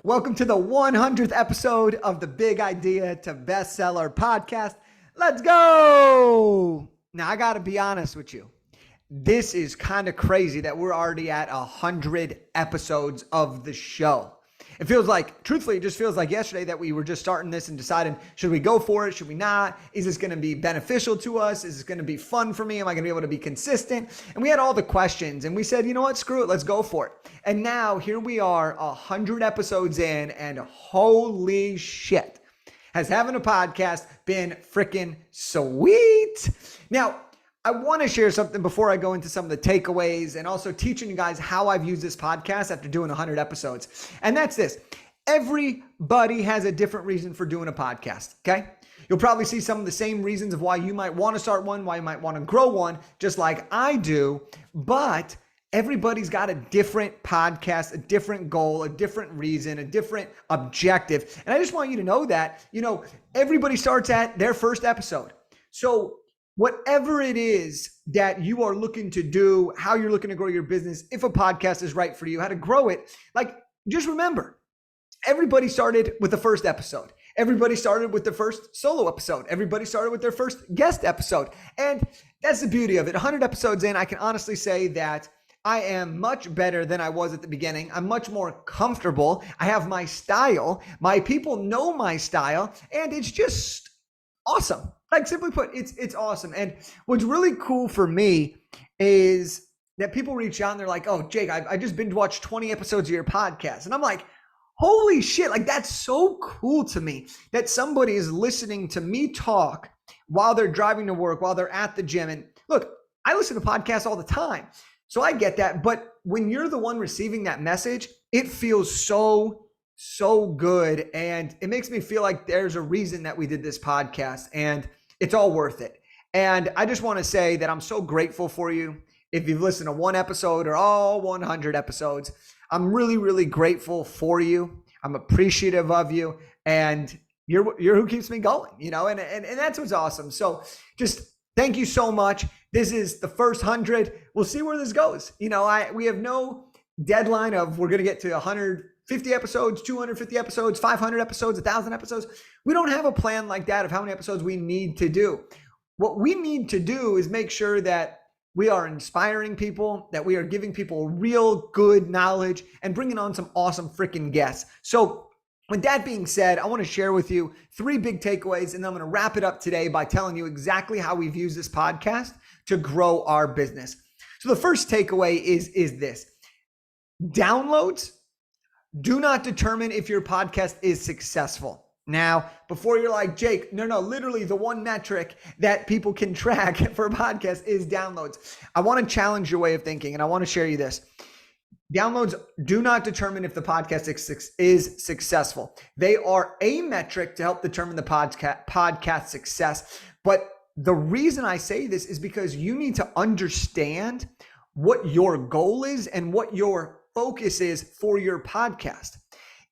Welcome to the 100th episode of the Big Idea to Bestseller podcast. Let's go. Now, I got to be honest with you. This is kind of crazy that we're already at 100 episodes of the show. It feels like, truthfully, it just feels like yesterday that we were just starting this and deciding, should we go for it? Should we not? Is this going to be beneficial to us? Is this going to be fun for me? Am I going to be able to be consistent? And we had all the questions and we said, you know what? Screw it. Let's go for it. And now here we are 100 episodes in, and holy shit, has having a podcast been freaking sweet. Now, I want to share something before I go into some of the takeaways and also teaching you guys how I've used this podcast after doing 100 episodes. And that's this. Everybody has a different reason for doing a podcast, okay? You'll probably see some of the same reasons of why you might want to start one, why you might want to grow one, just like I do. But everybody's got a different podcast, a different goal, a different reason, a different objective. And I just want you to know that, everybody starts at their first episode. So whatever it is that you are looking to do, how you're looking to grow your business, if a podcast is right for you, how to grow it, just remember, everybody started with the first episode. Everybody started with the first solo episode. Everybody started with their first guest episode. And that's the beauty of it. 100 episodes in, I can honestly say that I am much better than I was at the beginning. I'm much more comfortable. I have my style. My people know my style, and it's just awesome. Simply put, it's awesome. And what's really cool for me is that people reach out and they're like, oh, Jake, I just binge watched 20 episodes of your podcast. And I'm like, holy shit, that's so cool to me that somebody is listening to me talk while they're driving to work, while they're at the gym. And look, I listen to podcasts all the time, so I get that. But when you're the one receiving that message, it feels so good. And it makes me feel like there's a reason that we did this podcast, and it's all worth it. And I just want to say that I'm so grateful for you. If you've listened to one episode or all 100 episodes, I'm really, really grateful for you. I'm appreciative of you, and you're who keeps me going, and that's what's awesome. So just thank you so much. This is the first 100. We'll see where this goes. We have no deadline of we're going to get to 150 episodes, 250 episodes, 500 episodes, 1,000 episodes. We don't have a plan like that of how many episodes we need to do. What we need to do is make sure that we are inspiring people, that we are giving people real good knowledge and bringing on some awesome freaking guests. So with that being said, I want to share with you 3 big takeaways, and then I'm going to wrap it up today by telling you exactly how we've used this podcast to grow our business. So the first takeaway is this. Downloads do not determine if your podcast is successful. Now, before you're like, Jake, no, literally the one metric that people can track for a podcast is downloads. I want to challenge your way of thinking, and I want to share you this. Downloads do not determine if the podcast is successful. They are a metric to help determine the podcast success. But the reason I say this is because you need to understand what your goal is and what your focus is for your podcast.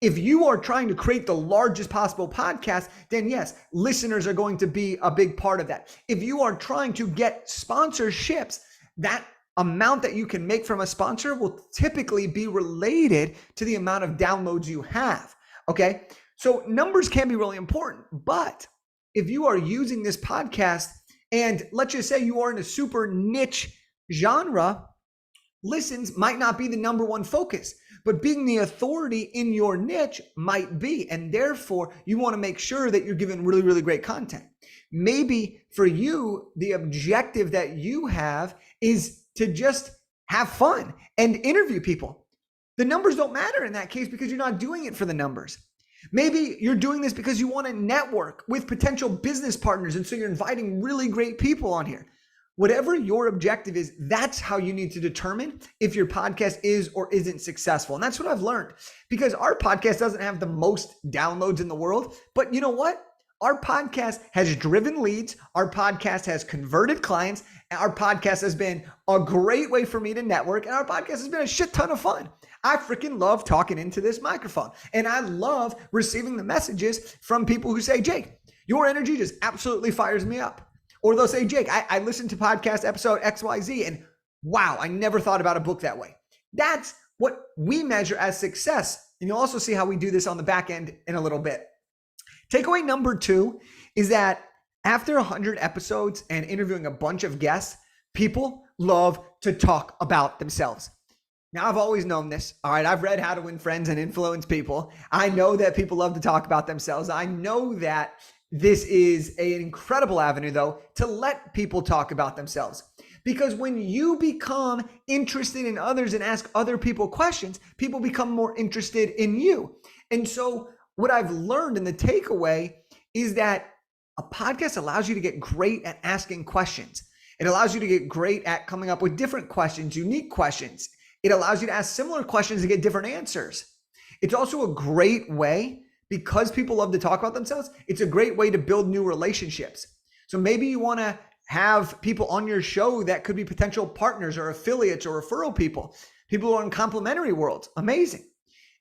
If you are trying to create the largest possible podcast, then yes, listeners are going to be a big part of that. If you are trying to get sponsorships, that amount that you can make from a sponsor will typically be related to the amount of downloads you have. Okay. So numbers can be really important, but if you are using this podcast and let's just say you are in a super niche genre, listens might not be the number one focus, but being the authority in your niche might be. And therefore, you want to make sure that you're giving really, really great content. Maybe for you, the objective that you have is to just have fun and interview people. The numbers don't matter in that case because you're not doing it for the numbers. Maybe you're doing this because you want to network with potential business partners. And so you're inviting really great people on here. Whatever your objective is, that's how you need to determine if your podcast is or isn't successful. And that's what I've learned, because our podcast doesn't have the most downloads in the world. But you know what? Our podcast has driven leads. Our podcast has converted clients. Our podcast has been a great way for me to network. And our podcast has been a shit ton of fun. I freaking love talking into this microphone. And I love receiving the messages from people who say, Jake, your energy just absolutely fires me up. Or they'll say, Jake, I listened to podcast episode XYZ and wow, I never thought about a book that way. That's what we measure as success And you'll also see how we do this on the back end in a little bit. Takeaway number 2 is that after 100 episodes and interviewing a bunch of guests, people love to talk about themselves. Now, I've always known this. All right. I've read How to Win Friends and Influence People. I know that people love to talk about themselves. I know that this is an incredible avenue, though, to let people talk about themselves. Because when you become interested in others and ask other people questions, people become more interested in you. And so what I've learned, and the takeaway is that a podcast allows you to get great at asking questions. It allows you to get great at coming up with different questions, unique questions. It allows you to ask similar questions and get different answers. It's also a great way, because people love to talk about themselves, it's a great way to build new relationships. So maybe you want to have people on your show that could be potential partners or affiliates or referral people who are in complementary worlds. Amazing.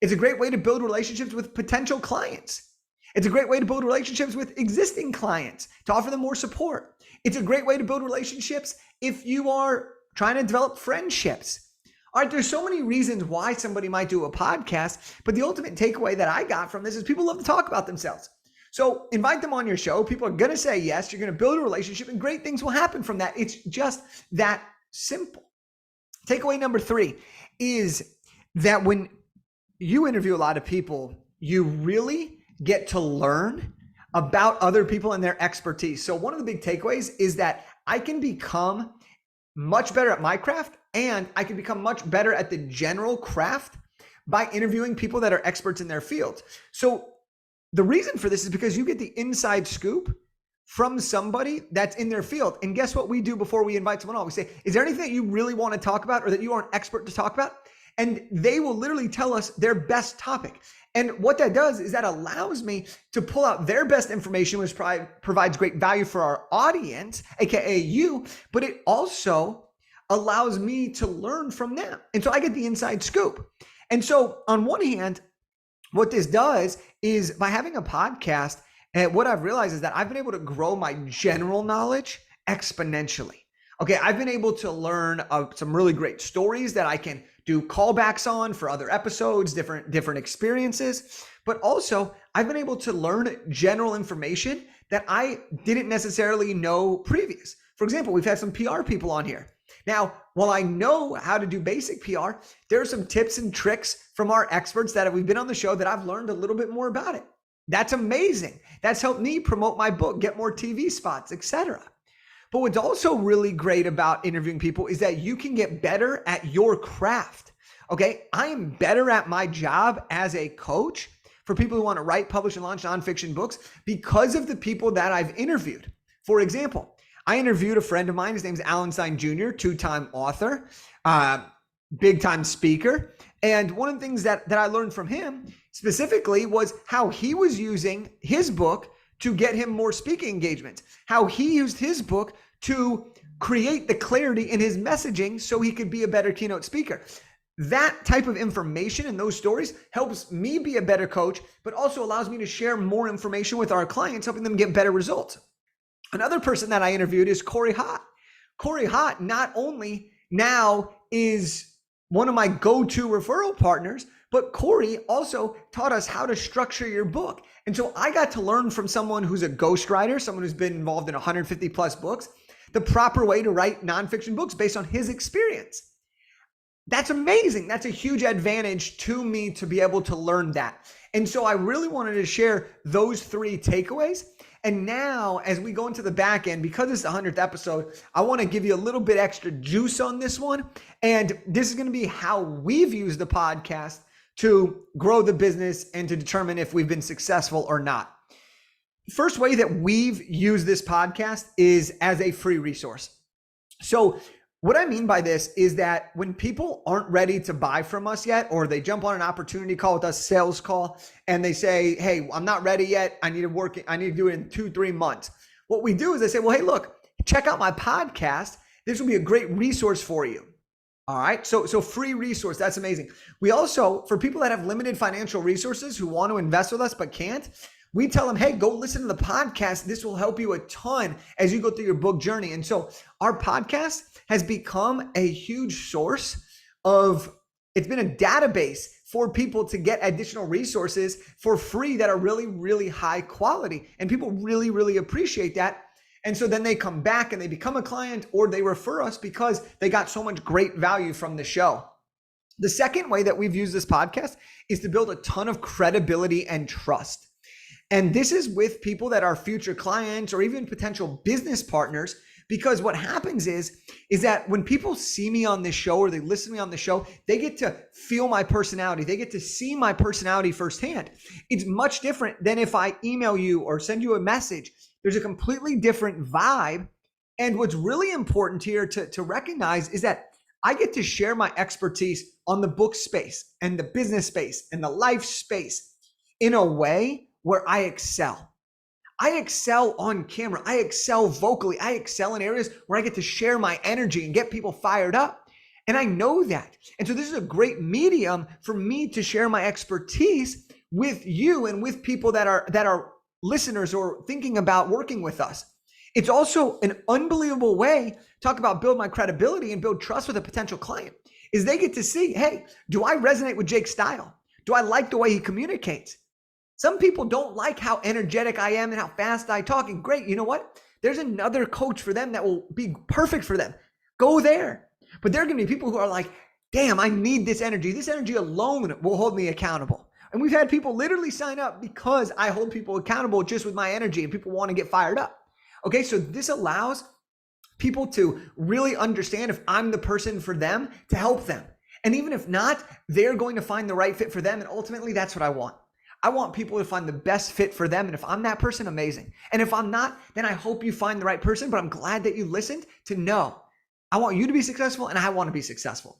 It's a great way to build relationships with potential clients. It's a great way to build relationships with existing clients, to offer them more support. It's a great way to build relationships if you are trying to develop friendships. All right, there's so many reasons why somebody might do a podcast, but the ultimate takeaway that I got from this is people love to talk about themselves. So invite them on your show. People are going to say yes. You're going to build a relationship and great things will happen from that. It's just that simple. Takeaway number 3 is that when you interview a lot of people, you really get to learn about other people and their expertise. So one of the big takeaways is that I can become much better at my craft, and I can become much better at the general craft by interviewing people that are experts in their field. So the reason for this is because you get the inside scoop from somebody that's in their field. And guess what we do before we invite someone on? We say, is there anything that you really want to talk about or that you are an expert to talk about? And they will literally tell us their best topic. And what that does is that allows me to pull out their best information, which provides great value for our audience, aka you, but it also allows me to learn from them. And so I get the inside scoop. And so on one hand, what this does is by having a podcast, and what I've realized is that I've been able to grow my general knowledge exponentially. Okay, I've been able to learn some really great stories that I can do callbacks on for other episodes, different experiences, but also I've been able to learn general information that I didn't necessarily know previous. For example, we've had some PR people on here. Now, while I know how to do basic PR, there are some tips and tricks from our experts that we've been on the show that I've learned a little bit more about it. That's amazing. That's helped me promote my book, get more TV spots, etc. But what's also really great about interviewing people is that you can get better at your craft. Okay, I am better at my job as a coach for people who want to write, publish, and launch nonfiction books because of the people that I've interviewed. For example, I interviewed a friend of mine. His name's Alan Stein Jr., 2-time author, big-time speaker. And one of the things that I learned from him specifically was how he was using his book to get him more speaking engagements, how he used his book to create the clarity in his messaging so he could be a better keynote speaker. That type of information and those stories helps me be a better coach, but also allows me to share more information with our clients, helping them get better results. Another person that I interviewed is Corey Hott. Corey Hott not only now is one of my go-to referral partners, but Corey also taught us how to structure your book. And so I got to learn from someone who's a ghostwriter, someone who's been involved in 150 plus books, the proper way to write nonfiction books based on his experience. That's amazing. That's a huge advantage to me to be able to learn that. And so I really wanted to share those 3 takeaways. And now as we go into the back end, because it's the 100th episode, I want to give you a little bit extra juice on this one. And this is going to be how we've used the podcast to grow the business and to determine if we've been successful or not. The first way that we've used this podcast is as a free resource. So what I mean by this is that when people aren't ready to buy from us yet, or they jump on an opportunity call with us, sales call, and they say, hey, I'm not ready yet. I need to do it in 2-3 months. What we do is I say, well, hey, look, check out my podcast. This will be a great resource for you. All right. So free resource. That's amazing. We also, for people that have limited financial resources who want to invest with us but can't, we tell them, hey, go listen to the podcast. This will help you a ton as you go through your book journey. And so our podcast has become a huge source of, it's been a database for people to get additional resources for free that are really, really high quality. And people really, really appreciate that. And so then they come back and they become a client, or they refer us because they got so much great value from the show. The second way that we've used this podcast is to build a ton of credibility and trust. And this is with people that are future clients or even potential business partners, because what happens is that when people see me on this show or they listen to me on the show, they get to feel my personality. They get to see my personality firsthand. It's much different than if I email you or send you a message. There's a completely different vibe. And what's really important here to recognize is that I get to share my expertise on the book space and the business space and the life space in a way where I excel. I excel on camera. I excel vocally. I excel in areas where I get to share my energy and get people fired up. And I know that. And so this is a great medium for me to share my expertise with you and with people that are listeners or thinking about working with us. It's also an unbelievable way, talk about build my credibility and build trust with a potential client, is they get to see, hey, do I resonate with Jake's style? Do I like the way he communicates? Some people don't like how energetic I am and how fast I talk. And great, you know what? There's another coach for them that will be perfect for them. Go there. But there are going to be people who are like, damn, I need this energy. This energy alone will hold me accountable. And we've had people literally sign up because I hold people accountable just with my energy and people want to get fired up. Okay, so this allows people to really understand if I'm the person for them to help them. And even if not, they're going to find the right fit for them. And ultimately, that's what I want. I want people to find the best fit for them. And if I'm that person, amazing. And if I'm not, then I hope you find the right person. But I'm glad that you listened to know. I want you to be successful and I want to be successful.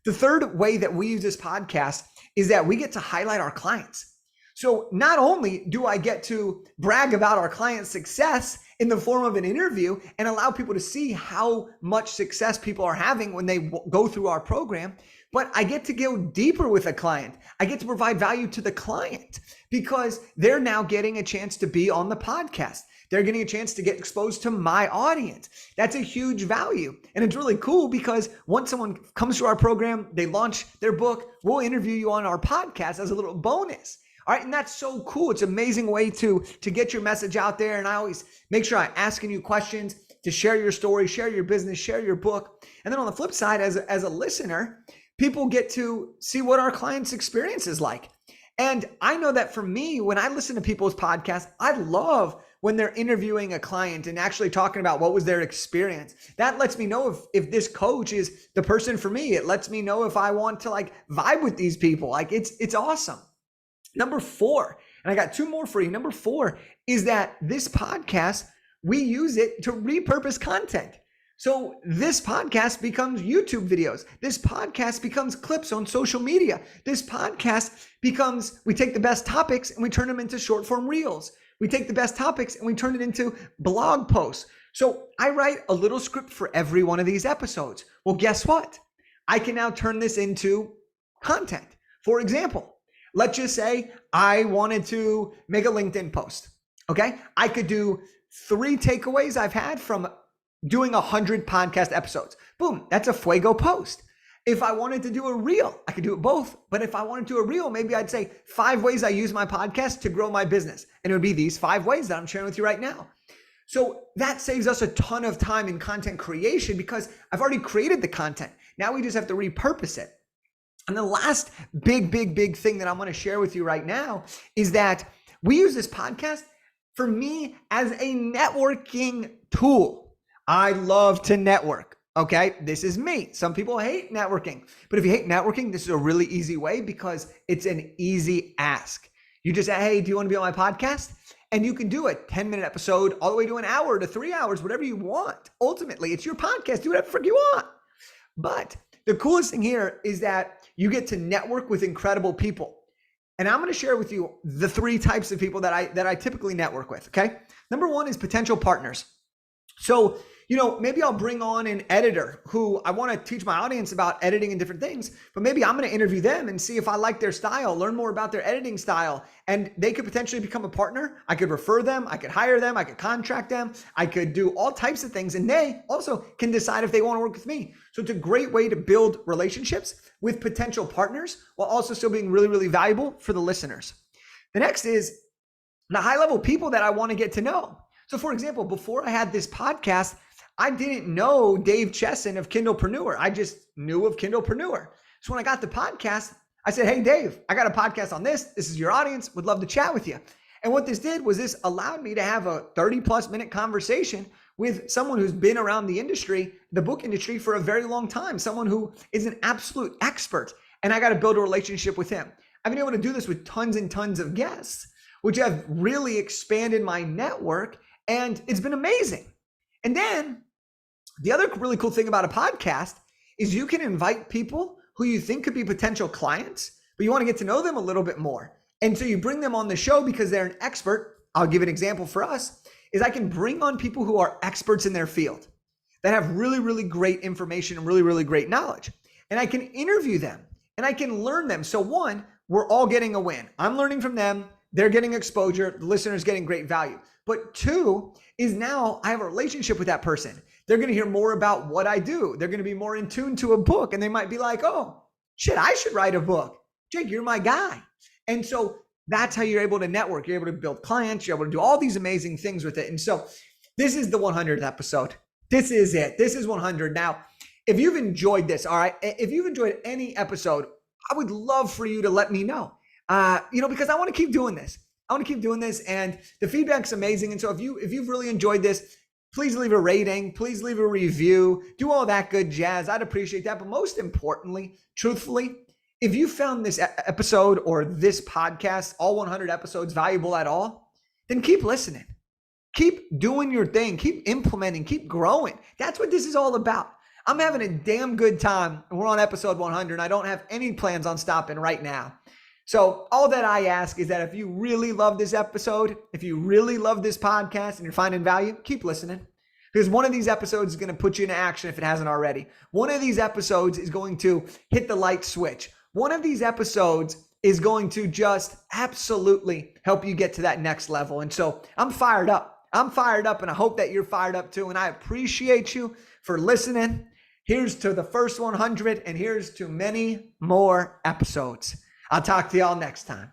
The third way that we use this podcast is that we get to highlight our clients. So not only do I get to brag about our clients' success in the form of an interview and allow people to see how much success people are having when they go through our program, but I get to go deeper with a client. I get to provide value to the client because they're now getting a chance to be on the podcast. They're getting a chance to get exposed to my audience. That's a huge value. And it's really cool because once someone comes to our program, they launch their book, we'll interview you on our podcast as a little bonus. All right, and that's so cool. It's an amazing way to get your message out there. And I always make sure I'm asking you questions to share your story, share your business, share your book. And then on the flip side, as a listener, people get to see what our clients' experience is like. And I know that for me, when I listen to people's podcasts, I love when they're interviewing a client and actually talking about what was their experience. That lets me know if this coach is the person for me. It lets me know if I want to vibe with these people. It's awesome. Number 4, and I got 2 more for you. Number 4 is that this podcast, we use it to repurpose content. So this podcast becomes YouTube videos. This podcast becomes clips on social media. This podcast becomes, we take the best topics and we turn them into short form reels. We take the best topics and we turn it into blog posts. So I write a little script for every one of these episodes. Well, guess what? I can now turn this into content. For example, let's just say I wanted to make a LinkedIn post. Okay. I could do 3 takeaways I've had from doing 100 podcast episodes. Boom. That's a Fuego post. If I wanted to do a reel, I could do it both. But if I wanted to do a reel, maybe I'd say 5 ways I use my podcast to grow my business. And it would be these 5 ways that I'm sharing with you right now. So that saves us a ton of time in content creation because I've already created the content. Now we just have to repurpose it. And the last big thing that I'm going to share with you right now is that we use this podcast for me as a networking tool. I love to network. Okay, this is me. Some people hate networking, but if you hate networking, this is a really easy way because it's an easy ask. You just say, hey, do you want to be on my podcast? And you can do a 10-minute episode all the way to an hour to 3 hours, whatever you want. Ultimately, it's your podcast. Do whatever the frick you want. But the coolest thing here is that you get to network with incredible people. And I'm going to share with you the 3 types of people that I typically network with, okay? Number 1 is potential partners. So maybe I'll bring on an editor who I want to teach my audience about editing and different things, but maybe I'm going to interview them and see if I like their style, learn more about their editing style, and they could potentially become a partner. I could refer them, I could hire them, I could contract them, I could do all types of things, and they also can decide if they want to work with me. So it's a great way to build relationships with potential partners while also still being really, really valuable for the listeners. The next is the high-level people that I want to get to know. So for example, before I had this podcast, I didn't know Dave Chesson of Kindlepreneur. I just knew of Kindlepreneur. So when I got the podcast, I said, hey, Dave, I got a podcast on this. This is your audience. Would love to chat with you. And what this did was this allowed me to have a 30+ minute conversation with someone who's been around the industry, the book industry, for a very long time, someone who is an absolute expert. And I got to build a relationship with him. I've been able to do this with tons and tons of guests, which have really expanded my network. And it's been amazing. And then the other really cool thing about a podcast is you can invite people who you think could be potential clients, but you want to get to know them a little bit more. And so you bring them on the show because they're an expert. I'll give an example for us is I can bring on people who are experts in their field that have really, really great information and really, really great knowledge. And I can interview them and I can learn them. So one, we're all getting a win. I'm learning from them. They're getting exposure. The listener's getting great value. But two is now I have a relationship with that person. They're going to hear more about what I do. They're going to be more in tune to a book. And they might be like, oh, shit, I should write a book. Jake, you're my guy. And so that's how you're able to network. You're able to build clients. You're able to do all these amazing things with it. And so this is the 100th episode. This is it. This is 100. Now, if you've enjoyed this, all right, if you've enjoyed any episode, I would love for you to let me know, because I want to keep doing this. And the feedback's amazing. And so if you've really enjoyed this, please leave a rating, please leave a review, do all that good jazz. I'd appreciate that. But most importantly, truthfully, if you found this episode or this podcast, all 100 episodes, valuable at all, then keep listening. Keep doing your thing, keep implementing, keep growing. That's what this is all about. I'm having a damn good time. We're on episode 100. I don't have any plans on stopping right now. So all that I ask is that if you really love this episode, if you really love this podcast and you're finding value, keep listening. Because one of these episodes is going to put you into action if it hasn't already. One of these episodes is going to hit the light switch. One of these episodes is going to just absolutely help you get to that next level. And so I'm fired up. And I hope that you're fired up too. And I appreciate you for listening. Here's to the first 100 and here's to many more episodes. I'll talk to y'all next time.